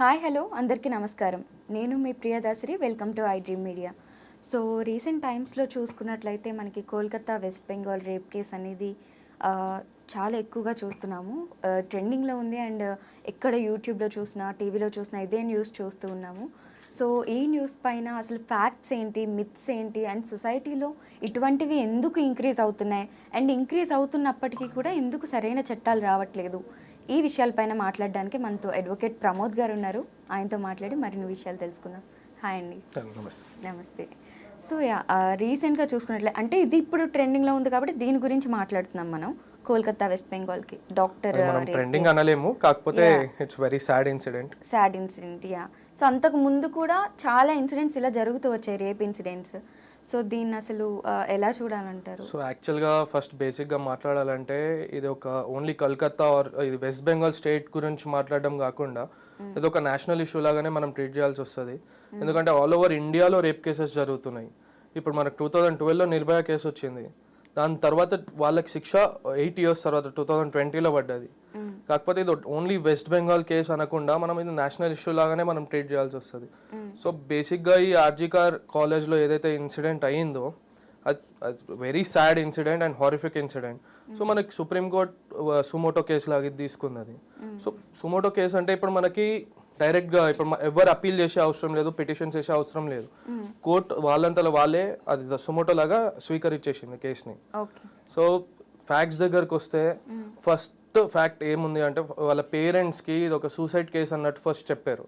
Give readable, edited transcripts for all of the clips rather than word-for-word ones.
Hi hello అందరికీ నమస్కారం. నేను మీ Priyadasari. Welcome to I dream media. So recent టైమ్స్లో చూసుకున్నట్లయితే మనకి కోల్కతా వెస్ట్ బెంగాల్ రేప్ కేస్ అనేది చాలా ఎక్కువగా చూస్తున్నాము. ట్రెండింగ్లో ఉంది అండ్ ఎక్కడ యూట్యూబ్లో చూసినా టీవీలో చూసినా ఇదే న్యూస్ చూస్తూ ఉన్నాము. సో ఈ న్యూస్ పైన అసలు ఫ్యాక్ట్స్ ఏంటి, మిత్స్ ఏంటి అండ్ సొసైటీలో ఇటువంటివి ఎందుకు ఇంక్రీజ్ అవుతున్నాయి అండ్ ఇంక్రీజ్ అవుతున్నప్పటికీ కూడా ఎందుకు సరైన చట్టాలు రావట్లేదు, ఈ విషయాలపైన మాట్లాడడానికి మనతో అడ్వకేట్ ప్రమోద్ గారు ఉన్నారు. ఆయనతో మాట్లాడి మరిన్ని విషయాలు తెలుసుకుందాం. హాయ్ అండి. నమస్తే. సో రీసెంట్గా చూసుకున్నట్లే అంటే ఇది ఇప్పుడు ట్రెండింగ్లో ఉంది కాబట్టి దీని గురించి మాట్లాడుతున్నాం మనం. కోల్కతా వెస్ట్ బెంగాల్కి డాక్టర్ ట్రెండింగ్ అనలేము, కాకపోతే it's very sad incident. Yeah. So అంతకు ముందు కూడా చాలా ఇన్సిడెంట్స్ ఇలా జరుగుతూ వచ్చాయి, రేప్ ఇన్సిడెంట్స్. సో దీన్ని అసలు ఎలా చూడాలంటారు? సో యాక్చువల్గా ఫస్ట్ బేసిక్గా మాట్లాడాలంటే ఇది ఒక ఓన్లీ కల్కత్తా ఆర్ ఇది వెస్ట్ బెంగాల్ స్టేట్ గురించి మాట్లాడడం కాకుండా ఇది ఒక నేషనల్ ఇష్యూ లాగానే మనం ట్రీట్ చేయాల్సి వస్తుంది. ఎందుకంటే ఆల్ ఓవర్ ఇండియాలో రేప్ కేసెస్ జరుగుతున్నాయి. ఇప్పుడు మనకు 2012లో నిర్భయ కేసు వచ్చింది, దాని తర్వాత వాళ్ళకి శిక్ష 8 years తర్వాత 2020లో పడ్డది. కాకపోతే ఇది ఓన్లీ వెస్ట్ బెంగాల్ కేసు అనకుండా మనం ఇది నేషనల్ ఇష్యూ లాగానే మనం ట్రీట్ చేయాల్సి వస్తుంది. సో బేసిక్గా ఈ ఆర్జీకార్ కాలేజ్లో ఏదైతే ఇన్సిడెంట్ అయ్యిందో అది very sad incident and horrific incident. So మనకి సుప్రీంకోర్టు సుమోటో కేసు లాగా ఇది తీసుకున్నది. సో సుమోటో కేసు అంటే ఇప్పుడు మనకి డైరెక్ట్గా ఇప్పుడు ఎవరు అప్పీల్ చేసే అవసరం లేదు, పిటిషన్ చేసే అవసరం లేదు. కోర్టు వాళ్ళంతలో వాళ్ళే అది సుమోటో లాగా స్వీకరించేసింది కేసుని. సో ఫ్యాక్ట్స్ దగ్గరకు వస్తే ఫస్ట్ ఫ్యాక్ట్ ఏముంది అంటే వాళ్ళ పేరెంట్స్కి ఇది ఒక సూసైడ్ కేసు అన్నట్టు ఫస్ట్ చెప్పారు.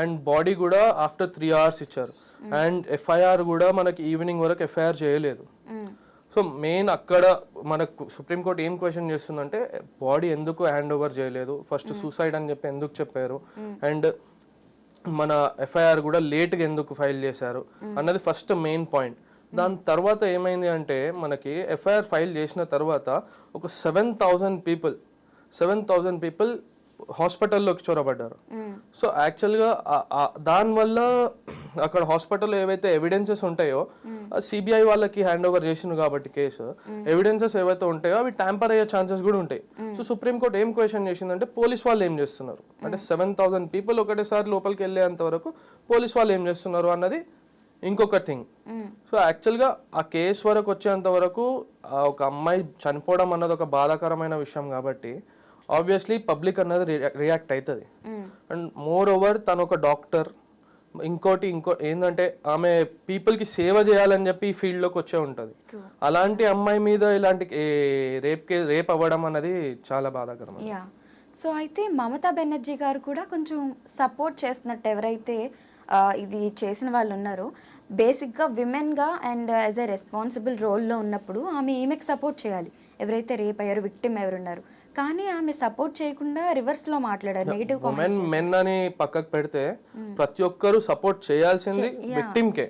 అండ్ బాడీ కూడా ఆఫ్టర్ 3 hours ఇచ్చారు. అండ్ ఎఫ్ఐఆర్ కూడా మనకి ఈవినింగ్ వరకు ఎఫ్ఐఆర్ చేయలేదు. సో మెయిన్ అక్కడ మనకు సుప్రీంకోర్టు ఏం క్వశ్చన్ చేస్తుందంటే బాడీ ఎందుకు హ్యాండ్ ఓవర్ చేయలేదు, ఫస్ట్ సూసైడ్ అని చెప్పి ఎందుకు చెప్పారు, అండ్ మన ఎఫ్ఐఆర్ కూడా లేట్గా ఎందుకు ఫైల్ చేశారు అన్నది ఫస్ట్ మెయిన్ పాయింట్. దాని తర్వాత ఏమైంది అంటే మనకి ఎఫ్ఐఆర్ ఫైల్ చేసిన తర్వాత ఒక 7,000 పీపుల్ హాస్పిటల్లోకి చొరబడ్డారు. సో యాక్చువల్గా దానివల్ల అక్కడ హాస్పిటల్లో ఏవైతే ఎవిడెన్సెస్ ఉంటాయో సిబిఐ వాళ్ళకి హ్యాండ్ ఓవర్ చేసింది కాబట్టి కేసు ఎవిడెన్సెస్ ఏవైతే ఉంటాయో అవి ట్యాంపర్ అయ్యే ఛాన్సెస్ కూడా ఉంటాయి. సో సుప్రీంకోర్టు ఏం క్వశ్చన్ చేసిందంటే పోలీస్ వాళ్ళు ఏం చేస్తున్నారు అంటే 7,000 people ఒకటేసారి లోపలికి వెళ్ళేంత వరకు పోలీస్ వాళ్ళు ఏం చేస్తున్నారు అన్నది ఇంకొక థింగ్. సో యాక్చువల్గా ఆ కేసు వరకు వచ్చేంత వరకు ఒక అమ్మాయి చనిపోవడం అన్నది ఒక బాధాకరమైన విషయం కాబట్టి ఆబ్వియస్లీ పబ్లిక్ అన్నది రియాక్ట్ అవుతుంది. అండ్ మోర్ ఓవర్ తను ఒక డాక్టర్, ఇంకో ఏంటంటే ఆమె పీపుల్కి సేవ చేయాలని చెప్పి ఈ ఫీల్డ్లోకి వచ్చే ఉంటుంది. అలాంటి అమ్మాయి మీద ఇలాంటి రేప్ అవ్వడం అన్నది చాలా బాధాకరం. సో అయితే మమతా బెనర్జీ గారు కూడా కొంచెం సపోర్ట్ చేస్తున్నట్టు ఎవరైతే ఇది చేసిన వాళ్ళు ఉన్నారో బేసిక్గా విమెన్గా అండ్ యాజ్ ఎ రెస్పాన్సిబుల్ రోల్లో ఉన్నప్పుడు ఈమెకి సపోర్ట్ చేయాలి, ఎవరైతే రేప్ అయ్యారు విక్టిమ్ ఎవరున్నారు. కానీ ఆమె సపోర్ట్ చేయకుండా రివర్స్ లో మాట్లాడారు, నెగటివ్ కామెంట్స్. మెన్ అని పక్కకు పెడితే ప్రతి ఒక్కరు సపోర్ట్ చేయాల్సింది విక్టిమ్ కే.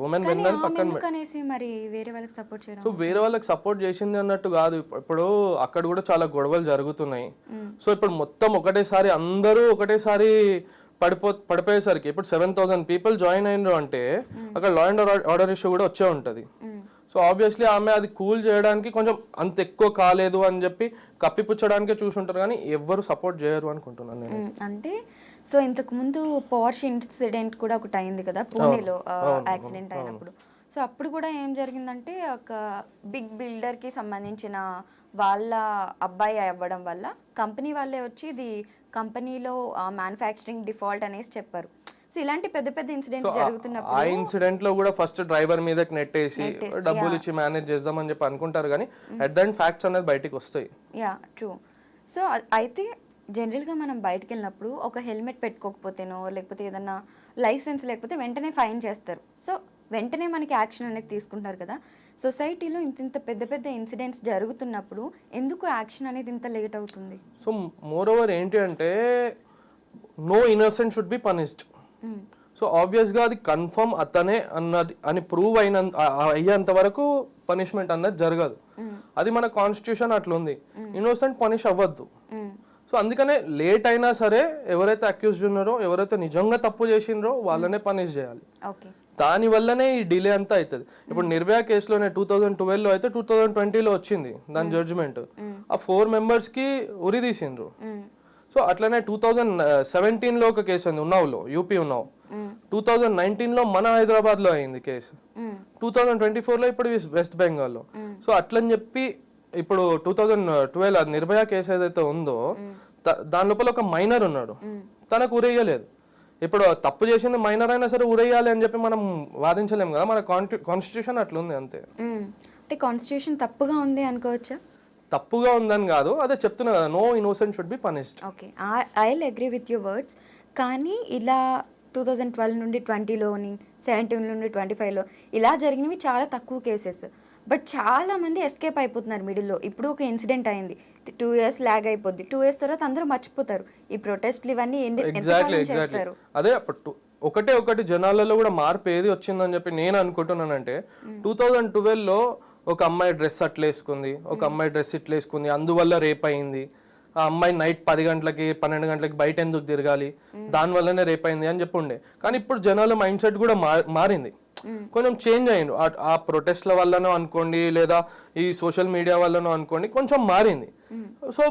ఉమెన్ మెన్ అని పక్కన అనేసి మరి వేరే వాళ్ళకి సపోర్ట్ చేయడం. సో వేరే వాళ్ళకి సపోర్ట్ చేసింది అన్నట్టు కాదు. ఇప్పుడు అక్కడ కూడా చాలా గొడవలు జరుగుతున్నాయి. సో ఇప్పుడు మొత్తం ఒకటేసారి అందరూ ఒకటేసారి పడిపోయేసరికి ఇప్పుడు 7,000 people జాయిన్ అయినరు అంటే అక్కడ లా అండ్ ఆర్డర్ ఇష్యూ కూడా వచ్చే ఉంటుంది. సో ఆబ్వియస్లీ ఆమె అది కూల్ చేయడానికి కొంచెం అంత ఎక్కువ కాలేదు అని చెప్పి కప్పిపుచ్చడానికే చూసుంటారు, కానీ ఎవ్వరు సపోర్ట్ చేయరు అనుకుంటున్నాను నేను. అంటే సో ఇంతకు ముందు పోర్ష్ ఇన్సిడెంట్ కూడా ఒకటి అయింది కదా పూణేలో, యాక్సిడెంట్ అయినప్పుడు. సో అప్పుడు కూడా ఏం జరిగిందంటే ఒక బిగ్ బిల్డర్కి సంబంధించిన వాళ్ళ అబ్బాయి అవ్వడం వల్ల కంపెనీ వాళ్ళే వచ్చి ఇది కంపెనీలో మ్యానుఫ్యాక్చరింగ్ డిఫాల్ట్ అనేసి చెప్పారు. సో ఇలాంటి పెద్ద పెద్ద ఇన్సిడెంట్స్ జరుగుతున్నప్పుడు ఆ ఇన్సిడెంట్ లో కూడా ఫస్ట్ డ్రైవర్ మీదకి నెట్టేసి డబ్బులు ఇచ్చి మేనేజ్ చేద్దామని చెప్పి అనుకుంటారు, కానీ అట్ ద ఎండ్ ఫ్యాక్ట్స్ అనేది బయటికి వస్తాయి. Yeah true. సో అయితే జనరల్గా మనం బయటకు వెళ్ళినప్పుడు ఒక హెల్మెట్ పెట్టుకోకపోతేనో లేకపోతే ఏదన్నా లైసెన్స్ లేకపోతే వెంటనే ఫైన్ చేస్తారు. సో వెంటనే మనకి యాక్షన్ అనేది తీసుకుంటారు కదా. సొసైటీలో ఇంత పెద్ద పెద్ద ఇన్సిడెంట్స్ జరుగుతున్నప్పుడు ఎందుకు యాక్షన్ అనేది ఇంత లేట్ అవుతుంది? సో మోర్ ఓవర్ ఏంటి అంటే no innocent should be punished. So ఆబ్వియస్గా అది కన్ఫర్మ్ అతనే అన్నది అని ప్రూవ్ అయ్యేంత వరకు పనిష్మెంట్ అన్నది జరగదు. అది మన కాన్స్టిట్యూషన్ అట్లుంది, ఇన్నోసెంట్ పనిష్ అవ్వద్దు. సో అందుకనే లేట్ అయినా సరే ఎవరైతే అక్యూజ్డ్ ఉన్నారో, ఎవరైతే నిజంగా తప్పు చేసిండ్రో వాళ్ళనే పనిష్ చేయాలి. దాని వల్లనే ఈ డిలే అంతా అవుతుంది. ఇప్పుడు నిర్భయ కేసులోనే 2012లో అయితే 2020లో వచ్చింది దాని జడ్జిమెంట్. ఆ 4 members కి ఉరి తీసిండ్రు. సో అట్లనే 2017లో ఒక కేసు ఉంది ఉన్నావులో, యూపీ ఉన్నావు. 2019లో మన హైదరాబాద్లో అయింది కేసు. 2024లో ఇప్పుడు వెస్ట్ బెంగాల్లో. సో అట్లని చెప్పి ఇప్పుడు 2012 అది నిర్భయ కేసు ఏదైతే ఉందో దాని లోపల ఒక మైనర్ ఉన్నాడు, తనకు ఉరేయలేదు. ఇప్పుడు తప్పు చేసింది మైనర్ అయినా సరే ఉరేయాలి అని చెప్పి మనం వాదించలేము కదా, మన కాన్స్టిట్యూషన్ అట్లుంది అంతే. అంటే కాన్స్టిట్యూషన్ తప్పుగా ఉంది అనుకోవచ్చా? తప్పుగా ఉందని కాదు, అదే చెప్తున్నా కదా, no innocent should be punished. Okay, I will agree with your words. కానీ ఇలా 2012 నుండి 20లోని 17 నుండి 25లో ఇలా జరిగినవి చాలా తక్కువ కేసెస్. బట్ చాలా మంది ఎస్కేప్ అయిపోతున్నారు మిడిల్లో. ఇప్పుడు ఒక ఇన్సిడెంట్ అయింది, 2 years ల్యాగ్ అయిపోద్ది, 2 years తర్వాత అందరూ మర్చిపోతారు. ఈ ప్రొటెస్ట్లు ఇవన్నీ చేస్తారు. అదే ఒకటి జనాలలో కూడా మార్పు ఏది వచ్చిందని చెప్పి నేను అనుకుంటున్నానంటే, 2012లో ఒక అమ్మాయి డ్రెస్ అట్లా వేసుకుంది, ఒక అమ్మాయి డ్రెస్ ఇట్లా వేసుకుంది, అందువల్ల రేప్ అయింది. ఆ అమ్మాయి నైట్ 10 గంటలకి 12 గంటలకి బయట ఎందుకు తిరగాలి, దానివల్లనే రేప్ అయింది అని చెప్పి ఉండే. కానీ ఇప్పుడు జనాల మైండ్ సెట్ కూడా మారింది, కొంచెం చేంజ్ అయ్యింది. ఆ ప్రొటెస్ట్ల వల్లనో అనుకోండి, లేదా ఈ సోషల్ మీడియా వల్లనో అనుకోండి, కొంచెం మారింది. సో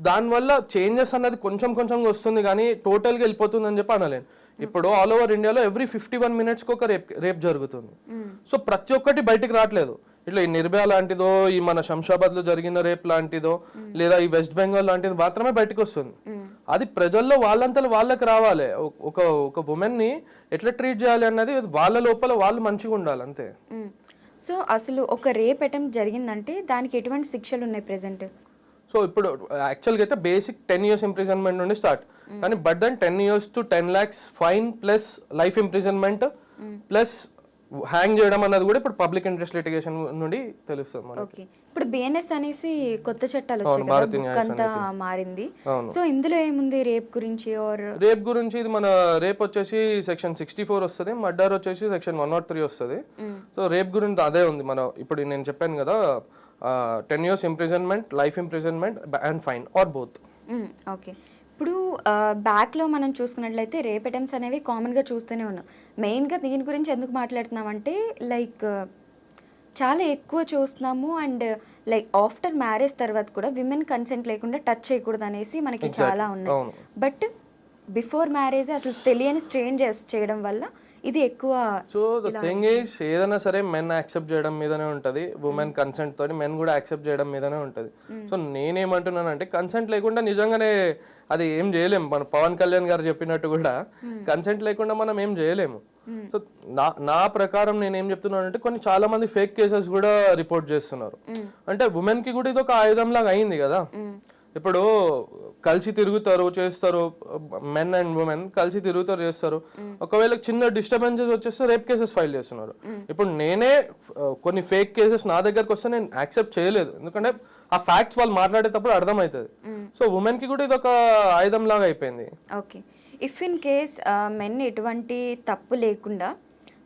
దానివల్ల చేంజెస్ అన్నది కొంచెం కొంచెంగా వస్తుంది, కానీ టోటల్గా వెళ్ళిపోతుంది అని చెప్పి అనలేను. ఇప్పుడు ఆల్ ఓవర్ ఇండియాలో ఎవ్రీ 51 minutesకి ఒక రేప్ జరుగుతుంది. సో ప్రతి ఒక్కటి బయటికి రావట్లేదు. ఇట్లా ఈ నిర్భయ లాంటిదో, ఈ మన శంషాబాద్లో జరిగిన రేప్ లాంటిదో, లేదా ఈ వెస్ట్ బెంగాల్ లాంటిది మాత్రమే బయటకు వస్తుంది. అది ప్రజల్లో వాళ్ళంతలో వాళ్ళకి రావాలి. ఒక ఉమెన్ని ఎట్లా ట్రీట్ చేయాలి అన్నది వాళ్ళ లోపల వాళ్ళు మంచిగా ఉండాలి అంతే. సో అసలు ఒక రేప్ అటెంప్ట్ జరిగిందంటే దానికి ఎటువంటి శిక్షలు ఉన్నాయి ప్రెసెంట్? సో ఇప్పుడు యాక్చువల్గా అయితే బేసిక్ 10 years ఇంప్రిజన్మెంట్ నుండి స్టార్ట్, కానీ but then 10 years to 10 lakhs fine plus life imprisonment plus hang చేయడం అన్నది కూడా ఇప్పుడు పబ్లిక్ ఇంట్రెస్ట్ లిటిగేషన్ నుండి తెలుస్తుంది. ఓకే, ఇప్పుడు బిఎన్ఎస్ అనేసి కొత్త చట్టాలు వచ్చాయి, మారింది. సో ఇందులో ఏముంది రేప్ గురించి? రేప్ గురించి ఇది మన రేప్ వచ్చేసి సెక్షన్ 64 వస్తుంది, మర్డర్ వచ్చేసి సెక్షన్ 103 వస్తుంది. సో రేప్ గురించి అదే ఉంది. మన ఇప్పుడు నేను చెప్పాను కదా, 10 years imprisonment, life imprisonment and fine or both. Okay, ఇప్పుడు బ్యాక్లో మనం చూసుకున్నట్లయితే రేప్ అటెంప్ట్స్ అనేవి కామన్గా చూస్తూనే ఉన్నాం. మెయిన్గా దీని గురించి ఎందుకు మాట్లాడుతున్నామంటే లైక్ చాలా ఎక్కువ చూస్తున్నాము. అండ్ లైక్ ఆఫ్టర్ మ్యారేజ్ తర్వాత కూడా విమెన్ కన్సెంట్ లేకుండా టచ్ చేయకూడదు అనేసి మనకి చాలా ఉన్నాయి. బట్ బిఫోర్ మ్యారేజ్ అసలు తెలియని స్ట్రేంజర్స్ చేయడం వల్ల ఇది ఎక్కువ. సో ద థింగ్ ఈజ్, ఏదైనా సరే మెన్ యాక్సెప్ట్ చేయడం మీదనే ఉంటుంది, ఉమెన్ కన్సెంట్ తోని మెన్ కూడా యాక్సెప్ట్ చేయడం మీదనే ఉంటుంది. సో నేనేమంటున్నానంటే, కన్సెంట్ లేకుండా నిజంగానే అది ఏం చేయలేము. మన పవన్ కళ్యాణ్ గారు చెప్పినట్టు కూడా కన్సెంట్ లేకుండా మనం ఏం చేయలేము. సో నా ప్రకారం నేను ఏం చెప్తున్నానంటే, కొన్ని చాలా మంది ఫేక్ కేసెస్ కూడా రిపోర్ట్ చేస్తున్నారు. అంటే ఉమెన్ కి కూడా ఇది ఒక ఆయుధం లాగా అయింది కదా. ఇప్పుడు కలిసి తిరుగుతారు, చేస్తారు, మెన్ అండ్ ఉమెన్ కలిసి తిరుగుతారు, చేస్తారు. ఒకవేళ చిన్న డిస్టర్బెన్సెస్ వచ్చేస్తే రేప్ కేసెస్ ఫైల్ చేస్తున్నారు. ఇప్పుడు నేనే కొన్ని ఫేక్ కేసెస్ నా దగ్గరకు వస్తే నేను యాక్సెప్ట్ చేయలేదు, ఎందుకంటే ఆ ఫ్యాక్ట్స్ వాళ్ళు మాట్లాడేటప్పుడు అర్థమవుతుంది. సో ఉమెన్ కి కూడా ఇది ఒక ఆయుధం లాగా అయిపోయింది. Okay, if in case men ఎటువంటి తప్పు లేకుండా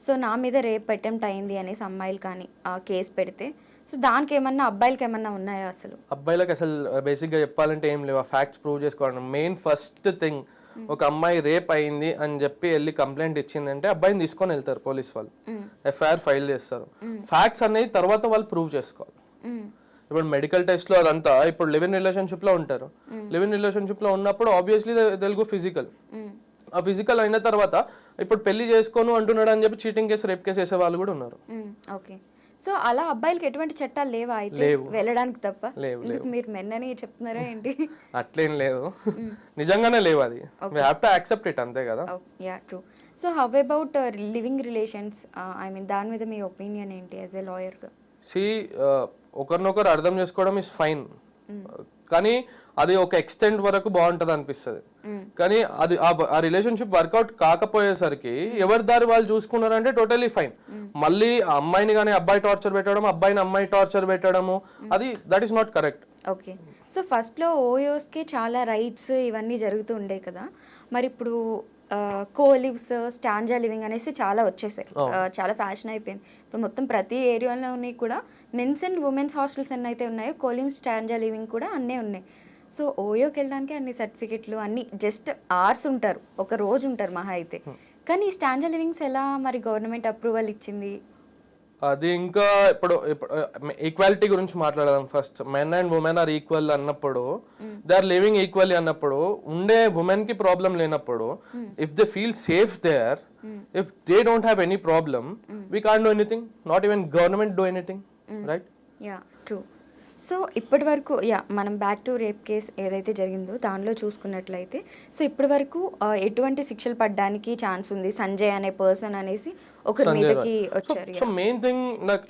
సో నా మీద రేప్ అటెంప్ట్ అయింది అనేసి అమ్మాయిలు కానీ కేసు పెడితే, సో దానికి ఏమన్నా అబ్బాయిలకి ఏమన్నా ఉన్నాయా? అసలు అబ్బాయిలకు అసలు బేసిక్గా చెప్పాలంటే ఏం లేవు. ఆ ఫ్యాక్ట్స్ ప్రూవ్ చేసుకోవడం మెయిన్ ఫస్ట్ థింగ్. ఒక అమ్మాయి రేప్ అయింది అని చెప్పి వెళ్ళి కంప్లైంట్ ఇచ్చిందంటే అబ్బాయిని తీసుకొని వెళ్తారు పోలీస్ వాళ్ళు, ఎఫ్ఐఆర్ ఫైల్ చేస్తారు. ఫ్యాక్ట్స్ అనేది తర్వాత వాళ్ళు ప్రూవ్ చేసుకోవాలి. ఇప్పుడు మెడికల్ టెస్ట్ లో అదంతా, ఇప్పుడు లివ్ ఇన్ రిలేషన్షిప్ లో ఉంటారు, లివ్ ఇన్ రిలేషన్షిప్ లో ఉన్నప్పుడు ఆబ్వియస్లీ తెలుగు ఫిజికల్. ఆ ఫిజికల్ అయిన తర్వాత ఇప్పుడు పెళ్లి చేసుకోను అంటున్నాడు అని చెప్పి చీటింగ్ కేసు, రేప్ కేసు వేసే వాళ్ళు కూడా ఉన్నారు. ఓకే, సో అలా అబ్బాయిలకి ఎటువంటి చట్టాలు లేవా అయితే వెళ్ళడానికి తప్ప? మీరు మెన్ అని చెప్తున్నారా ఏంటి? అట్లేం లేదు, నిజంగానే లేవు. అది we have to accept it, అంతే కదా. Ya true. So how about living relations, I mean దాని మీద మీ ఒపీనియన్ ఏంటి యాజ్ ఎ లాయర్ గా? సి, ఒకరినొకరు అర్థం చేసుకోవడం ఇస్ ఫైన్, కానీ అది ఒక ఎక్స్టెంట్ వరకు బాగుంటది అనిపిస్తుంది. కానీ అది ఆ రిలేషన్షిప్ వర్కౌట్ కాకపోయేసరికి ఎవరి దారి వాళ్ళు చూసుకున్నారంటే టోటలీ ఫైన్. మళ్ళీ ఆ అమ్మాయిని కానీ అబ్బాయి టార్చర్ పెట్టడం, అబ్బాయిని అమ్మాయి టార్చర్ పెట్టడము, అది that is not correct. Okay, so ఫస్ట్లో ఓయోస్కి చాలా రైట్స్ ఇవన్నీ జరుగుతూ ఉండే కదా, మరి ఇప్పుడు కోలివ్స్, స్టాంజా లివింగ్ అనేసి చాలా వచ్చేసాయి, చాలా ఫ్యాషన్ అయిపోయింది. ఇప్పుడు మొత్తం ప్రతి ఏరియాలోని కూడా మెన్స్ అండ్ ఉమెన్స్ హాస్టల్స్ ఎన్ని అయితే ఉన్నాయో, కోలివ్స్, స్టాంజా లివింగ్ కూడా అన్నీ ఉన్నాయి. సో ఓయోకి వెళ్ళడానికి అన్ని సర్టిఫికెట్లు అన్ని జస్ట్ అవర్స్ ఉంటారు, ఒక రోజు ఉంటారు మహా అయితే. కానీ ఈ స్టాంజా లివింగ్స్ ఎలా మరి గవర్నమెంట్ అప్రూవల్ ఇచ్చింది? అది ఇంకా ఇప్పుడు ఈక్వాలిటీ గురించి మాట్లాడదాం. First men and women are equal అన్నప్పుడు, దే ఆర్ లివింగ్ ఈక్వల్లీ అన్నప్పుడు, ఉండే ఉమెన్ కి ప్రాబ్లం లేనప్పుడు, if they feel safe there, if they don't have any problem, we can't do anything, not even government do anything, right? Ya true. So ఇప్పటి వరకు మనం back to rape case ఏదైతే జరిగిందో దానిలో చూసుకున్నట్లయితే, సో ఇప్పటి వరకు ఎటువంటి శిక్షలు పడడానికి ఛాన్స్ ఉంది సంజయ్ అనే పర్సన్ అనేసి ఒకరి మీదకి వచ్చారు. సో మెయిన్ థింగ్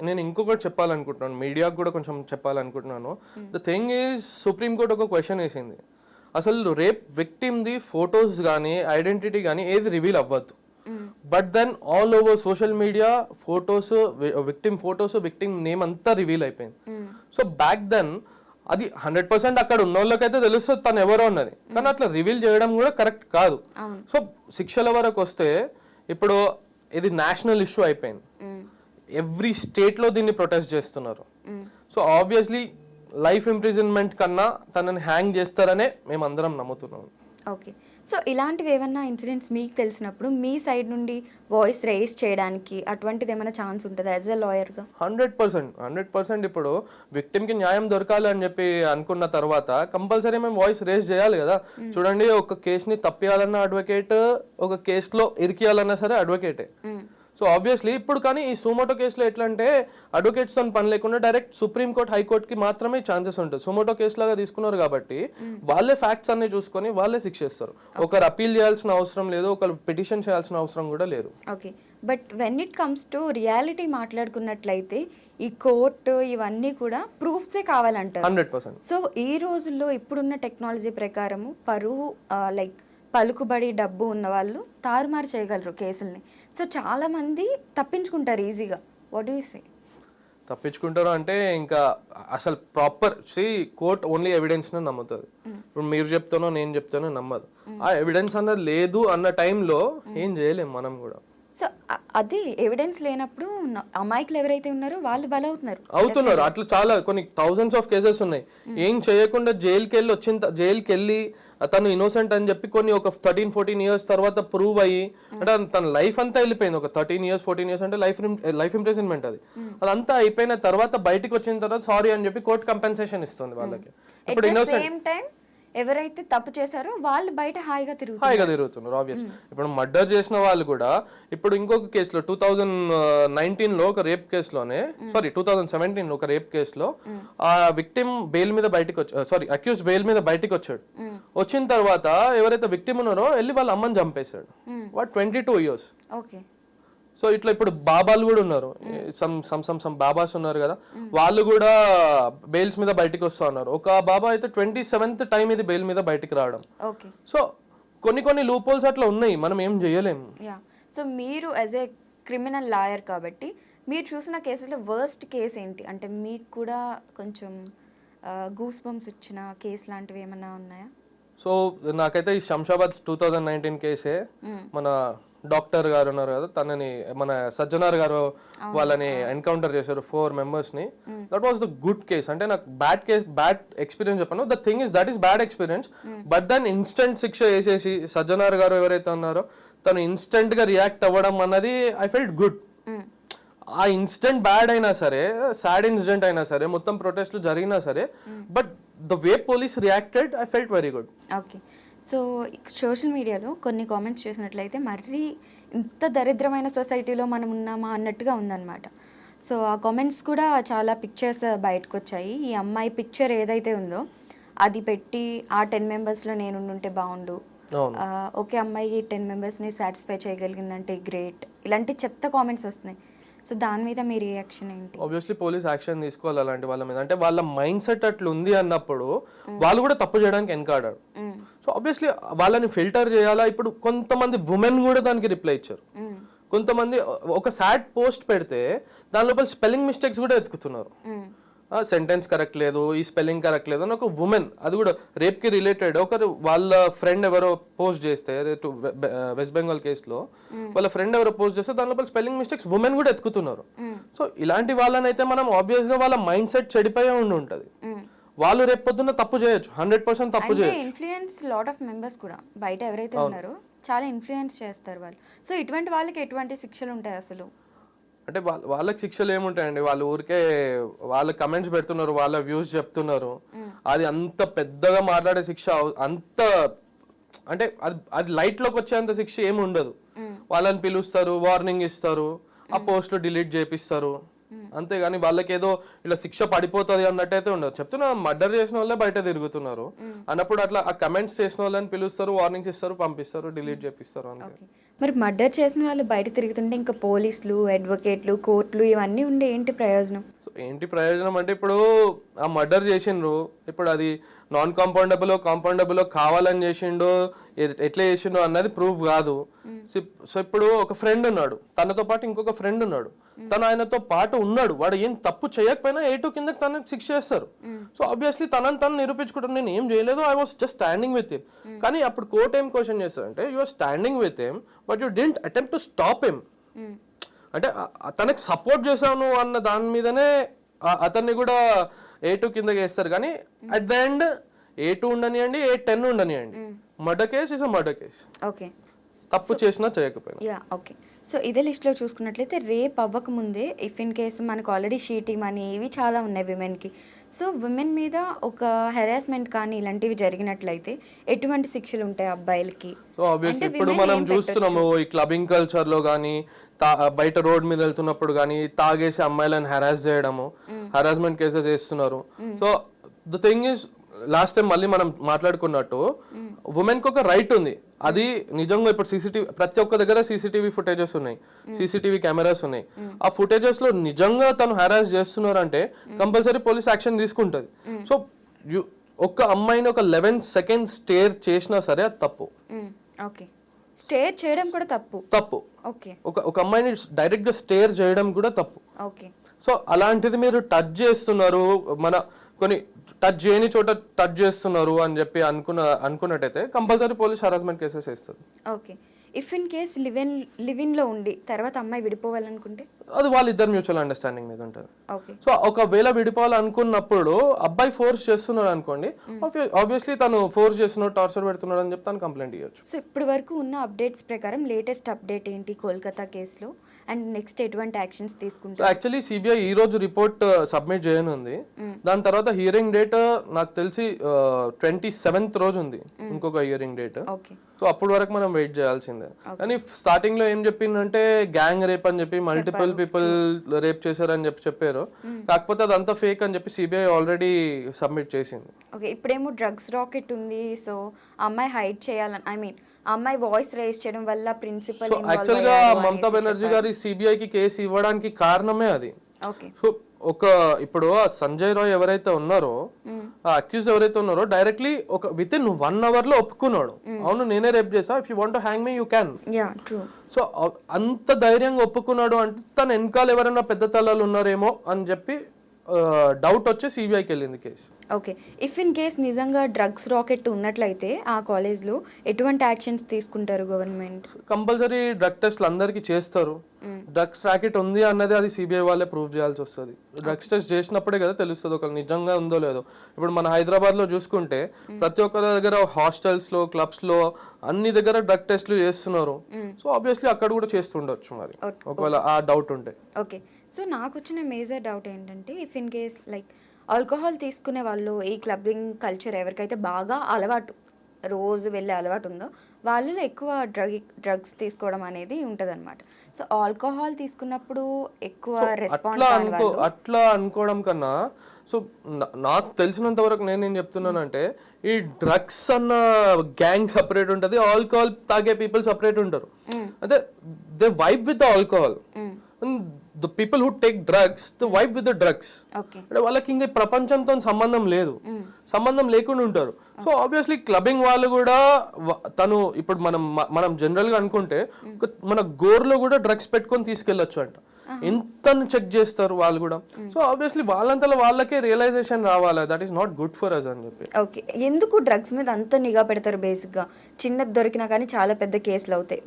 నేను ఇంకొకటి చెప్పాలనుకుంటున్నాను, మీడియాకు కూడా కొంచెం చెప్పాలనుకుంటున్నాను. The thing is supreme court ఒక క్వశ్చన్ వేసింది, అసలు రేప్ విక్టిమ్ది ఫొటోస్ కానీ ఐడెంటిటీ కానీ ఏది రివీల్ అవ్వద్దు. But then all over social media photos, victim photos, victim name అంతా రివీల్ అయిపోయింది. సో బ్యాక్ దెన్ అది 100% అక్కడ ఉన్న వాళ్ళకైతే తెలుస్తుంది తను ఎవరో అన్నది, కానీ అట్లా రివీల్ చేయడం కూడా కరెక్ట్ కాదు. సో శిక్షల వరకు వస్తే ఇప్పుడు ఇది నేషనల్ ఇష్యూ అయిపోయింది, ఎవ్రీ స్టేట్ లో దీన్ని ప్రొటెస్ట్ చేస్తున్నారు. సో ఆబ్వియస్లీ లైఫ్ ఇంప్రిజన్మెంట్ కన్నా తనని హ్యాంగ్ చేస్తారనే మేము అందరం నమ్ముతున్నాం. ఓకే. సో ఇలాంటివి ఏమన్నా ఇన్సిడెంట్స్ మీకు తెలిసినప్పుడు మీ సైడ్ నుండి వాయిస్ రేస్ చేయడానికి అటువంటిది ఏమైనా ఛాన్స్ ఉంటుందా యాజ్ ఎ లాయర్గా? 100%. ఇప్పుడు విక్టిమ్కి న్యాయం దొరకాలి అని చెప్పి అనుకున్న తర్వాత కంపల్సరీ మేము వాయిస్ రేస్ చేయాలి కదా. చూడండి, ఒక కేసుని తప్పియాలన్న అడ్వకేట్, ఒక కేసులో ఇరికియాలన్నా సరే అడ్వకేటే. సో ఆబ్వియస్లీ ఇప్పుడు కానీ ఈ సుమోటో కేసులో ఎట్లా అంటే అడ్వకేట్స్ తో పని లేకుండా డైరెక్ట్ సుప్రీం కోర్ట్, హైకోర్ట్ కి మాత్రమే ఛాన్సెస్ ఉంటుంది. సుమోటో కేసు లాగా తీసుకున్నారు కాబట్టి వాళ్ళే ఫ్యాక్ట్స్ అన్ని చూసుకొని వాళ్ళే శిక్షిస్తారు. ఒకరు అపీల్ చేయాల్సిన అవసరం లేదు, ఒకరు పిటిషన్ చేయాల్సిన అవసరం కూడా లేదు. Okay. But when it comes to reality మాట్లాడుకున్నట్లయితే ఈ కోర్టు ఇవన్నీ కూడా ప్రూఫ్సే కావాలంటారు. 100%. సో ఈ రోజుల్లో ఇప్పుడున్న టెక్నాలజీ ప్రకారము పరువు లైక్ పలుకుబడి డబ్బు ఉన్న వాళ్ళు తారుమారు చేయగలరు కేసుల్ని. సో చాలా మంది తప్పించుకుంటారు ఈజీగా. What do you say? తప్పించుకుంటారు అంటే ఇంకా అసలు ప్రాపర్ కోర్ట్ ఓన్లీ ఎవిడెన్స్ ను నమ్ముతుంది. ఇప్పుడు మీరు చెప్తానో నేను చెప్తానో నమ్మదు. ఆ ఎవిడెన్స్ అన్నది లేదు అన్న టైంలో ఏం చేయలేము మనం కూడా. సో అది ఎవిడెన్స్ లేనప్పుడు అమాయకులు ఎవరైతే ఉన్నారో వాళ్ళు బలవుతున్నారు. అట్లా చాలా కొన్ని థౌసండ్స్ ఆఫ్ కేసెస్ ఉన్నాయి. ఏం చేయకుండా జైలుకి వెళ్ళి తను ఇన్నోసెంట్ అని చెప్పి కొన్ని ఒక 13-14 ఇయర్స్ తర్వాత ప్రూవ్ అయ్యి, అంటే తన లైఫ్ అంతా వెళ్ళిపోయింది. ఒక 13 ఇయర్స్ 14 ఇయర్స్ అంటే లైఫ్ ఇంప్రిజన్మెంట్. అదంతా అయిపోయిన తర్వాత బయటకు వచ్చిన తర్వాత సారీ అని చెప్పి కోర్ట్ కంపెన్సేషన్ ఇస్తుంది వాళ్ళకి. ఇప్పుడు ఇన్నోసెంట్ ఎవరైతే తప్పు చేశారో వాళ్ళు బయట హాయిగా తిరుగుతున్నారు. ఆబ్వియస్ ఇప్పుడు మర్డర్ చేసిన వాళ్ళు కూడా ఇప్పుడు ఇంకొక కేసులో 2019లో ఒక రేప్ కేసులోనే, 2017లో ఒక రేప్ కేసులో ఆ విక్టిమ్ బెయిల్ మీద బయటకు అక్యూజ్ బెయిల్ మీద బయటకు వచ్చాడు. వచ్చిన తర్వాత ఎవరైతే విక్టిమ్ ఉన్నారో వెళ్ళి వాళ్ళ అమ్మని చంపేశాడు. What 22 years. ఓకే. సో ఇట్లా ఇప్పుడు బాబాలు కూడా ఉన్నారు, సమ్ బాబాస్ ఉన్నారు కదా, వాళ్ళు కూడా బెయిల్స్ మీద బయటికి వస్తా ఉన్నారు. ఒక బాబా అయితే 27th టైం ఇది బెయిల్ మీద బయటికి రావడం. సో కొన్ని లూప్ హోల్స్ అట్లా ఉన్నాయి, మనం ఏం చేయలేము. సో మీరు యాజ్ ఏ క్రిమినల్ లాయర్ కాబట్టి మీరు చూసిన కేసులో వర్స్ట్ కేసు ఏంటి? అంటే మీకు కూడా కొంచెం గూస్ బంప్స్ ఇచ్చిన కేసు లాంటివి ఏమన్నా ఉన్నాయా? సో నాకైతే ఈ శంషాబాద్ 2019 కేసే, మన డాక్టర్ గారు ఉన్నారు కదా, తనని మన సజ్జనార్ గారు వాళ్ళని ఎన్కౌంటర్ చేశారు 4 members ని. That was the good case. అంటే నాకు బ్యాడ్ ఎక్స్పీరియన్స్ చెప్పాను. The thing is that is bad experience, but దాన్ని ఇన్స్టెంట్ శిక్ష వేసేసి సజ్జనార్ గారు ఎవరైతే ఉన్నారో తను ఇన్స్టెంట్ గా రియాక్ట్ అవ్వడం అన్నది ఐ ఫెల్ట్ గుడ్. ఆ ఇన్సిడెంట్ బ్యాడ్ అయినా సరే, సాడ్ ఇన్సిడెంట్ అయినా సరే, మొత్తం ప్రొటెస్ట్లు జరిగినా సరే, but the way police reacted I felt very good. Okay. So social మీడియాలో కొన్ని కామెంట్స్ చూసినట్లయితే మరీ ఇంత దరిద్రమైన సొసైటీలో మనం ఉన్నామా అన్నట్టుగా ఉందన్నమాట. సో ఆ కామెంట్స్ కూడా చాలా పిక్చర్స్ బయటకు వచ్చాయి. ఈ అమ్మాయి పిక్చర్ ఏదైతే ఉందో అది పెట్టి ఆ 10 members-లో నేను ఉంటే బాగుండు, ఓకే అమ్మాయి 10 members-ని సాటిస్ఫై చేయగలిగిందంటే గ్రేట్, ఇలాంటి చెత్త కామెంట్స్ వస్తున్నాయి. సో దాని మీద మీ రియాక్షన్ ఏంటి? ఆబ్వియస్లీ పోలీస్ యాక్షన్ తీసుకోవాలి అలాంటి వాళ్ళ మీద. అంటే వాళ్ళ మైండ్ సెట్ అట్లా ఉంది అన్నప్పుడు వాళ్ళు కూడా తప్పు చేయడానికి వెనకాడారు. సో ఆబ్వియస్లీ వాళ్ళని ఫిల్టర్ చేయాలా. ఇప్పుడు కొంతమంది ఉమెన్ కూడా దానికి రిప్లై ఇచ్చారు. కొంతమంది ఒక సాడ్ పోస్ట్ పెడితే దాని లోపల స్పెల్లింగ్ మిస్టేక్స్ కూడా ఎత్తుకుతున్నారు. సెంటెన్స్ కరెక్ట్ లేదు, ఈ స్పెల్లింగ్ కరెక్ట్ లేదు అని ఒక ఉమెన్, అది కూడా రేప్ కి రిలేటెడ్, ఒకరు వాళ్ళ ఫ్రెండ్ ఎవరో పోస్ట్ చేస్తే వెస్ట్ బెంగాల్ కేసులో వాళ్ళ ఫ్రెండ్ ఎవరో పోస్ట్ చేస్తే దాని లోపల స్పెల్లింగ్ మిస్టేక్స్ ఉమెన్ కూడా ఎత్తుకుతున్నారు. సో ఇలాంటి వాళ్ళనైతే మనం ఆబ్వియస్ గా వాళ్ళ మైండ్ సెట్ చెడిపోయే ఉంటది. వాళ్ళు రేపు పొద్దున్న తప్పు చేయొచ్చు, 100% తప్పు చేయొచ్చు. ఇన్ఫ్లుయెన్స్ లాట్ ఆఫ్ మెంబర్స్ కూడా బయట ఎవరైతే ఉన్నారో చాలా ఇన్ఫ్లుయెన్స్ చేస్తారు వాళ్ళు. సో ఇటువంటి వాళ్ళకి ఎటువంటి శిక్షలు ఉంటాయి అసలు? అంటే వాళ్ళకి శిక్షలు ఏముంటాయండి, వాళ్ళు ఊరికే వాళ్ళ కమెంట్స్ పెడుతున్నారు, వాళ్ళ వ్యూస్ చెప్తున్నారు. అది అంత పెద్దగా మాట్లాడే శిక్ష అంత అంటే అది లైట్ లోకి వచ్చేంత శిక్ష ఏమి ఉండదు. వాళ్ళని పిలుస్తారు, వార్నింగ్ ఇస్తారు, ఆ పోస్టులు డిలీట్ చేపిస్తారు, అంతేగాని వాళ్ళకి ఏదో ఇలా శిక్ష పడిపోతుంది అన్నట్టయితే ఉండదు. చెప్తున్నా, మర్డర్ చేసిన వాళ్ళే బయట తిరుగుతున్నారు అన్నప్పుడు అట్లా ఆ కమెంట్స్ చేసిన వాళ్ళని పిలుస్తారు, వార్నింగ్స్ ఇస్తారు, పంపిస్తారు, డిలీట్ చేపిస్తారు అంతే. మరి మర్డర్ చేసిన వాళ్ళు బయట తిరుగుతుంటే ఇంకా పోలీసులు, అడ్వకేట్లు, కోర్టులు ఇవన్నీ ఉండే ఏంటి ప్రయోజనం? సో ఏంటి ప్రయోజనం అంటే, ఇప్పుడు ఆ మర్డర్ చేసిండ్రు, ఇప్పుడు అది నాన్ కాంపౌండబుల్ కావాలని చేసిండో ఎట్లా చేసిండో అన్నది ప్రూఫ్ కాదు. సో ఇప్పుడు ఒక ఫ్రెండ్ ఉన్నాడు, తనతో పాటు ఇంకొక ఫ్రెండ్ ఉన్నాడు, తను ఆయనతో పాటు ఉన్నాడు, వాడు ఏం తప్పు చేయకపోయినా 8 కిందకి తనకి శిక్ష చేస్తారు. సో ఆబ్వియస్లీ తను నిరూపించుకుంటారు, నేను ఏం చేయలేదు, I was just standing with him. కానీ అప్పుడు కోర్ట్ ఏం క్వశ్చన్ చేస్తారంటే, you are standing with him but you didn't attempt to stop him. అంటే తనకి సపోర్ట్ చేశాను అన్న దాని మీదనే అతన్ని కూడా 8 కిందకి వేస్తారు. కానీ అట్ ద ఎండ్ 8 ఉండనియండి, 8-10 ఉండనియండి, murder case is a murder case. Okay, తప్పు చేసినా చేయకపోయినా. Yeah okay. సో ఇదే లిస్ట్లో చూసుకున్నట్లయితే రేప్ అవ్వకముందే ఇఫ్ ఇన్ కేసు మనకు ఆల్రెడీ షీటింగ్ అని ఇవి చాలా ఉన్నాయి విమెన్కి. సో విమెన్ మీద ఒక హెరాస్మెంట్ కానీ ఇలాంటివి జరిగినట్లయితే ఎటువంటి శిక్షలు ఉంటాయి అబ్బాయిలకి? సో ఆబ్వియస్లీ ఇప్పుడు మనం చూస్తున్నాము ఈ క్లబ్బింగ్ కల్చర్ లో కానీ, బయట రోడ్ మీద వెళ్తున్నప్పుడు కానీ తాగేసి అమ్మాయిలను హెరాస్ చేయడము, హెరాస్మెంట్ కేసెస్ చేస్తున్నారు. So the thing is, last time మళ్ళీ మనం మాట్లాడుకున్నట్టు ఉమెన్ కి ఒక రైట్ ఉంది. అది నిజంగా ఇప్పుడు సీసీటీవీ, ప్రతి ఒక్క దగ్గర సీసీటీవీ ఫుటేజెస్ ఉన్నాయి, సీసీటీవీ కెమెరాస్ ఉన్నాయి. ఆ ఫుటేజెస్ లో నిజంగా తను హెరాస్ చేస్తున్నారంటే కంపల్సరీ పోలీస్ యాక్షన్ తీసుకుంటది. సో ఒక్క అమ్మాయిని ఒక 11 seconds స్టేర్ చేసినా సరే అది తప్పు. ఓకే, స్టేర్ చేయడం కూడా తప్పు. ఓకే, ఒక అమ్మాయిని డైరెక్ట్ గా స్టేర్ చేయడం కూడా తప్పు. ఓకే. సో అలాంటిది మీరు టచ్ చేస్తున్నారు, మన కొన్ని టచ్ చేయని చోట టచ్ చేస్తున్నారు అని చెప్పి అనుకున్నట్టయితే కంపల్సరీ పోలీస్ హరాస్మెంట్ కేసెస్ వేస్తుంది. Okay, if in case live లో ఉండి తర్వాత అమ్మాయి విడిపోవాలనుకుంటే అది వాళ్ళిద్దరు మ్యూచువల్ అండర్స్టాండింగ్ మీద ఉంటుంది. ఓకే. సో ఒకవేళ విడిపోవాలనుకున్నప్పుడు అబ్బాయి ఫోర్స్ చేస్తున్నాడు అనుకోండి, ఆబ్వియస్లీ తను ఫోర్స్ చేస్తున్నాడు, టార్చర్ పెడుతున్నాడు అని చెప్పి తను కంప్లైంట్ ఇవ్వచ్చు. సో ఇప్పటి వరకు ఉన్న అప్డేట్స్ ప్రకారం లేటెస్ట్ అప్డేట్ ఏంటి కోల్కతా కేసులో, అండ్ నెక్స్ట్ ఎటువంటి యాక్షన్స్ తీసుకుంటారు? యాక్చువల్లీ సిబిఐ ఈ రోజు రిపోర్ట్ సబ్మిట్ చేయనుంది. దాని తర్వాత హియరింగ్ డేట్ నాకు తెలిసి 27th రోజు ఉంది, ఇంకొక హియరింగ్ డేట్. సో అప్పటి వరకు మనం వెయిట్ చేయాల్సిందే. కానీ స్టార్టింగ్ లో ఏం చెప్పిందంటే గ్యాంగ్ రేప్ అని చెప్పి మల్టిపుల్ పీపుల్ రేప్ చేశారని చెప్పారు. కాకపోతే అదంతా ఫేక్ అని చెప్పి సిబిఐ ఆల్రెడీ సబ్మిట్ చేసింది. ఓకే, ఇప్పుడేమో డ్రగ్స్ రాకెట్ ఉంది. సో అమ్మాయి హైడ్ చేయాలని, ఐ మీన్ అమ్మాయి వాయిస్ రైజ్ చేయడం వల్ల ప్రిన్సిపల్ యాక్చువల్ గా మమతా బెనర్జీ గారి సిబిఐ కి కేసు ఇవ్వడానికి కారణమే అది. సో ఇప్పుడు సంజయ్ రాయ్ ఎవరైతే ఉన్నారో, ఆ అక్యూజ్ ఎవరైతే ఉన్నారో, డైరెక్ట్లీ ఒక విత్ ఇన్ 1 hour లో ఒప్పుకున్నాడు, అవును నేనే రేప్ చేసా, if you want to hang me you can. So అంత ధైర్యంగా ఒప్పుకున్నాడు అంటే తన వెనకాల ఎవరైనా పెద్ద తలాలు ఉన్నారేమో అని చెప్పి డౌట్ వచ్చి సిబిఐకి వెళ్ళింది case. Okay, if in case నిజంగా డ్రగ్స్ రాకెట్ ఉన్నట్లయితే ఆ కాలేజ్లో ఎటువంటి యాక్షన్స్ తీసుకుంటారు గవర్నమెంట్? కంపల్సరీ డ్రగ్ టెస్ట్లు అందరికీ చేస్తారు. డ్రగ్స్ రాకెట్ ఉంది అన్నది అది సిబిఐ వాళ్ళే ప్రూవ్ చేయాల్సి వస్తుంది. డ్రగ్స్ టెస్ట్ చేసినప్పుడే కదా తెలుస్తుంది ఒకళ్ళు నిజంగా ఉందో లేదో. ఇప్పుడు మన హైదరాబాద్ లో చూసుకుంటే ప్రతి ఒక్క దగ్గర హాస్టల్స్ లో, క్లబ్స్ లో అన్ని దగ్గర డ్రగ్ టెస్ట్లు చేస్తున్నారు. సో ఆబ్వియస్లీ అక్కడ కూడా చేస్తుండొచ్చు మరి, ఒకవేళ ఆ డౌట్ ఉంటే. ఓకే, సో నాకు వచ్చిన మేజర్ డౌట్ ఏంటంటే, if in case like alcohol తీసుకునే వాళ్ళు, ఈ క్లబ్బింగ్ కల్చర్ ఎవరికైతే బాగా అలవాటు, రోజు వెళ్ళే అలవాటు ఉందో వాళ్ళలో ఎక్కువ డ్రగ్స్ తీసుకోవడం అనేది ఉంటుంది అనమాట. సో ఆల్కహాల్ తీసుకున్నప్పుడు ఎక్కువ అట్లా అనుకోవడం కన్నా, సో నాకు తెలిసినంత వరకు నేనేం చెప్తున్నానంటే, ఈ డ్రగ్స్ అన్న గ్యాంగ్ సపరేట్ ఉంటుంది, ఆల్కహాల్ తాగే పీపుల్ సపరేట్ ఉంటారు. అంటే they vibe with the alcohol. The people who take drugs, they vibe with the drugs. అంటే వాళ్ళకి ఇంకా ప్రపంచంతో సంబంధం లేదు, సంబంధం లేకుండా ఉంటారు. సో ఆబ్వియస్లీ క్లబ్బింగ్ వాళ్ళు కూడా తను ఇప్పుడు మనం జనరల్ గా అనుకుంటే మన గోర్లో కూడా డ్రగ్స్ పెట్టుకొని తీసుకెళ్లొచ్చు అంట. ఎంత చెక్ చేస్తారు వాళ్ళు కూడా. సో ఆబ్వియస్లీ వాళ్ళంతలో వాళ్ళకే రియలైజేషన్ రావాలి, that is not good for us అని చెప్పి. ఓకే, ఎందుకు డ్రగ్స్ మీద అంత నిఘా పెడతారు? బేసిక్ గా చిన్నది దొరికినా కానీ చాలా పెద్ద కేసులు అవుతాయి.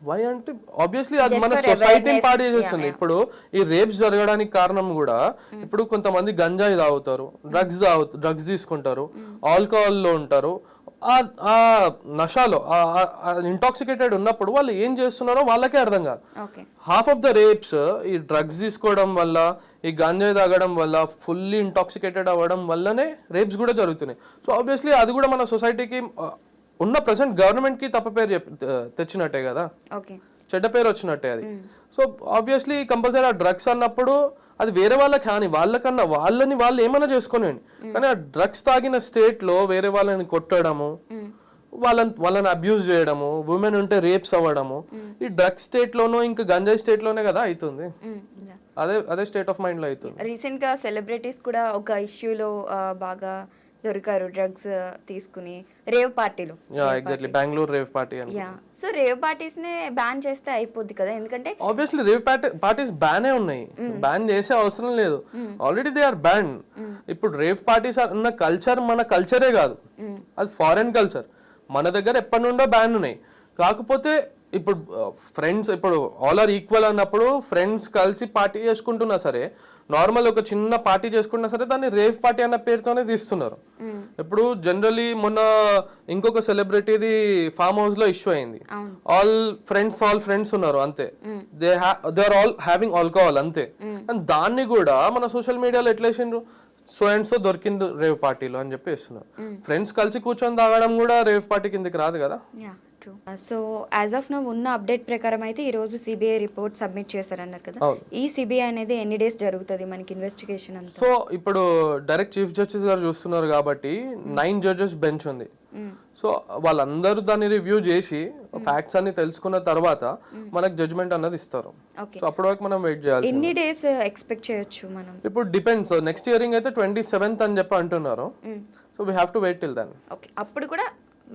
వై అంటే ఆబ్వియస్లీ అది మన సొసైటీని పాడు చేస్తుంది. ఇప్పుడు ఈ రేప్స్ జరగడానికి కారణం కూడా, ఇప్పుడు కొంతమంది గంజాయి తాగుతారు, డ్రగ్స్ తీసుకుంటారు, ఆల్కహాల్ లో ఉంటారు, ఆ నషాలో ఇంటాక్సికేటెడ్ ఉన్నప్పుడు వాళ్ళు ఏం చేస్తున్నారో వాళ్ళకే అర్థం కాదు. Okay. Half of the rapes ఈ డ్రగ్స్ తీసుకోవడం వల్ల, ఈ గంజాయి తాగడం వల్ల, ఫుల్లీ ఇంటాక్సికేటెడ్ అవ్వడం వల్లనే రేప్స్ కూడా జరుగుతున్నాయి. సో ఆబ్వియస్లీ అది కూడా మన సొసైటీకి ఉన్న ప్రెసెంట్ గవర్నమెంట్ కి తప్ప పేరు తెచ్చినట్టే కదా, ఓకే, చెడ్డ పేరు వచ్చినట్టే అది. సో ఆబ్వియస్లీ కంపల్సరీ ఆ డ్రగ్స్ అన్నప్పుడు అది వేరే వాళ్ళకి కానీ వాళ్ళకన్నా వాళ్ళు ఏమైనా చేసుకోనివ్వండి, కానీ ఆ డ్రగ్స్ తాగిన స్టేట్ లో వేరే వాళ్ళని కొట్టడము, వాళ్ళని అబ్యూజ్ చేయడము, ఉమెన్ ఉంటే రేప్స్ అవ్వడము, ఈ డ్రగ్స్ స్టేట్ లోనో ఇంకా గంజాయి స్టేట్ లోనే కదా అవుతుంది. అదే స్టేట్ ఆఫ్ మైండ్ లో అవుతుంది. రీసెంట్ గా సెలబ్రిటీస్ కూడా ఒక ఇష్యూలో బాగా దొరికారు, డ్రగ్స్ తీసుకుని రేవ్ పార్టీలో. ఎగ్జాక్ట్లీ, బెంగళూరు రేవ్ పార్టీ అని. సో రేవ్ పార్టీస్ నే బ్యాన్ చేస్తే అయిపోద్ది కదా, ఎందుకంటే ఆబ్వియస్లీ రేవ్ పార్టీస్ బ్యానే ఉన్నాయి, బ్యాన్ చేసే అవసరం లేదు, ఆల్రెడీ దే ఆర్ బ్యాన్. ఇప్పుడు రేవ్ పార్టీస్ అన్న కల్చర్ మన కల్చరే కాదు, అది ఫారెన్ కల్చర్. మన దగ్గర ఎప్పటి నుండో బ్యాన్ ఉన్నాయి. కాకపోతే ఇప్పుడు ఫ్రెండ్స్, ఇప్పుడు ఆల్ ఆర్ ఈక్వల్ అన్నప్పుడు ఫ్రెండ్స్ కలిసి పార్టీ చేసుకుంటున్నా సరే, నార్మల్ ఒక చిన్న పార్టీ చేసుకున్నా సరే దాన్ని రేవ్ పార్టీ అన్న పేరుతోనే తీస్తున్నారు. ఇప్పుడు జనరలీ మొన్న ఇంకొక సెలబ్రిటీది ఫామ్ హౌస్ లో ఇష్యూ అయింది. ఆల్ ఫ్రెండ్స్ ఉన్నారు అంతే, they are all having alcohol అంతే. అండ్ దాన్ని కూడా మన సోషల్ మీడియాలో ఎట్లా వేసిండ్రు, సో అండ్ సో దొరికింది రేవ్ పార్టీలో అని చెప్పి వేస్తున్నారు. ఫ్రెండ్స్ కలిసి కూర్చొని తాగడం కూడా రేవ్ పార్టీ కిందకి రాదు కదా. సో యాజ్ ఆఫ్ నౌ ఉన్న అప్డేట్ ప్రకారం అయితే ఈ రోజు సిబిఐ రిపోర్ట్ సబ్మిట్ చేశారన్నారు కదా, ఈ సిబిఐ అనేది ఎన్ని డేస్ జరుగుతుంది మనకి ఇన్వెస్టిగేషన్ అంతా? సో ఇప్పుడు డైరెక్ట్ చీఫ్ జస్టిస్ గారు చూస్తున్నారు కాబట్టి 9 జడ్జెస్ బెంచ్ ఉంది. సో వాళ్ళందరూ దాన్ని రివ్యూ చేసి ఫ్యాక్ట్స్ అన్ని తెలుసుకున్న తర్వాత మనకు జడ్జ్మెంట్ అన్నది ఇస్తారు. సో అప్పటి వరకు మనం వెయిట్ చేయాలి. ఎన్ని డేస్ ఎక్స్పెక్ట్ చేయొచ్చు మనం? ఇప్పుడు డిపెండ్స్, నెక్స్ట్ హియరింగ్ అయితే 27th అని చెప్పి అంటున్నారు. So we have to wait till then. Okay, అప్పుడు కూడా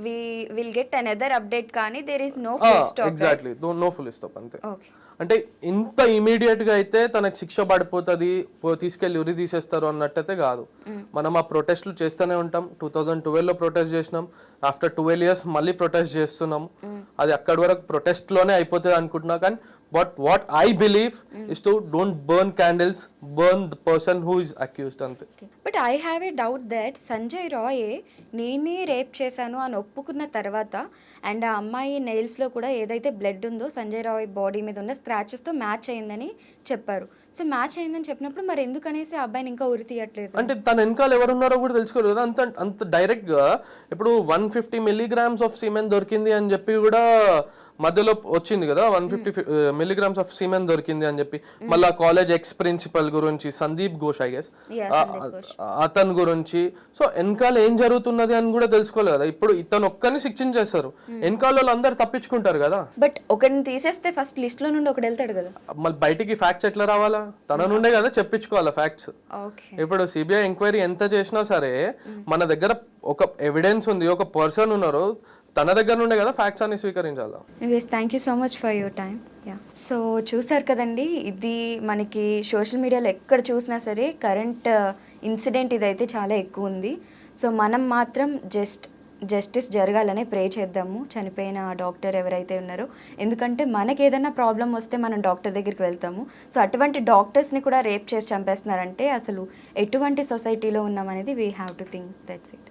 we will get another update కానీ there is no full stop. Exactly, no full stop అంతే. అంటే ఇంత ఇమీడియట్ గా అయితే తనకు శిక్ష పడిపోతుంది, తీసుకెళ్లి ఉరి తీసేస్తారు అన్నట్టయితే కాదు. మనం ఆ ప్రొటెస్ట్లు చేస్తూనే ఉంటాం. 2012 లో ప్రొటెస్ట్ చేసినాం, ఆఫ్టర్ 12 years మళ్ళీ ప్రొటెస్ట్ చేస్తున్నాం. అది అక్కడి వరకు ప్రొటెస్ట్ లోనే అయిపోతుంది అనుకుంటున్నా, కానీ but what I believe is to don't burn candles, burn the person who is accused అంతే. But I have a doubt that Sanjay Roy నేనే రేప్ చేశాను అని ఒప్పుకున్న తర్వాత, అండ్ ఆ అమ్మాయి నెయిల్స్ లో కూడా ఏదైతే బ్లడ్ ఉందో సంజయ్ రాయ్ బాడీ మీద ఉన్న స్క్రాచెస్ తో మ్యాచ్ అయిందని చెప్పారు. సో మ్యాచ్ అయిందని చెప్పినప్పుడు మరి ఎందుకనేసి ఆ అబ్బాయిని ఇంకా ఉరి తీయట్లేదు? అంటే తన వెనకాల ఎవరున్నారో కూడా తెలుసుకోరు కదా. అంత డైరెక్ట్ గా ఇప్పుడు 150 milligrams ఆఫ్ సీమెన్ దొరికింది అని చెప్పి కూడా మధ్యలో వచ్చింది కదా, 150 milligrams ఆఫ్ సీమెన్ దొరికింది అని చెప్పి. మళ్ళా కాలేజ్ ఎక్స్ ప్రిన్సిపల్ గురించి, సందీప్ ఘోష్ ఐ గెస్, అతని గురించి. సో వెనకాల ఏం జరుగుతున్నది అని కూడా తెలుసుకోలేదు కదా. ఇప్పుడు ఇతను ఒక్కరిని శిక్షించేస్తారు, వెనకాల వాళ్ళు అందరు తప్పించుకుంటారు కదా. బట్ ఒకరిని తీసేస్తే ఫస్ట్ లిస్ట్ లో నుండి ఒకటి వెళ్తాడు కదా, మళ్ళీ బయటికి ఫ్యాక్ట్స్ ఎట్లా రావాలా? తన నుండే కదా చెప్పించుకోవాలా ఫ్యాక్ట్స్. ఇప్పుడు సిబిఐ ఎంక్వైరీ ఎంత చేసినా సరే మన దగ్గర ఒక ఎవిడెన్స్ ఉంది, ఒక పర్సన్ ఉన్నారు, తన దగ్గర నుండే కదా ఫ్యాక్ట్స్ అన్ని స్వీకరించాలి. Thank you so much for your time. So చూసారు కదండి, ఇది మనకి సోషల్ మీడియాలో ఎక్కడ చూసినా సరే కరెంట్ ఇన్సిడెంట్ ఇదైతే చాలా ఎక్కువ ఉంది. సో మనం మాత్రం జస్టిస్ జరగాలనే ప్రే చేద్దాము చనిపోయిన డాక్టర్ ఎవరైతే ఉన్నారో. ఎందుకంటే మనకి ఏదైనా ప్రాబ్లం వస్తే మనం డాక్టర్ దగ్గరికి వెళ్తాము. సో అటువంటి డాక్టర్స్ని కూడా రేప్ చేసి చంపేస్తున్నారంటే అసలు ఎటువంటి సొసైటీలో ఉన్నామనేది we have to think. That's it.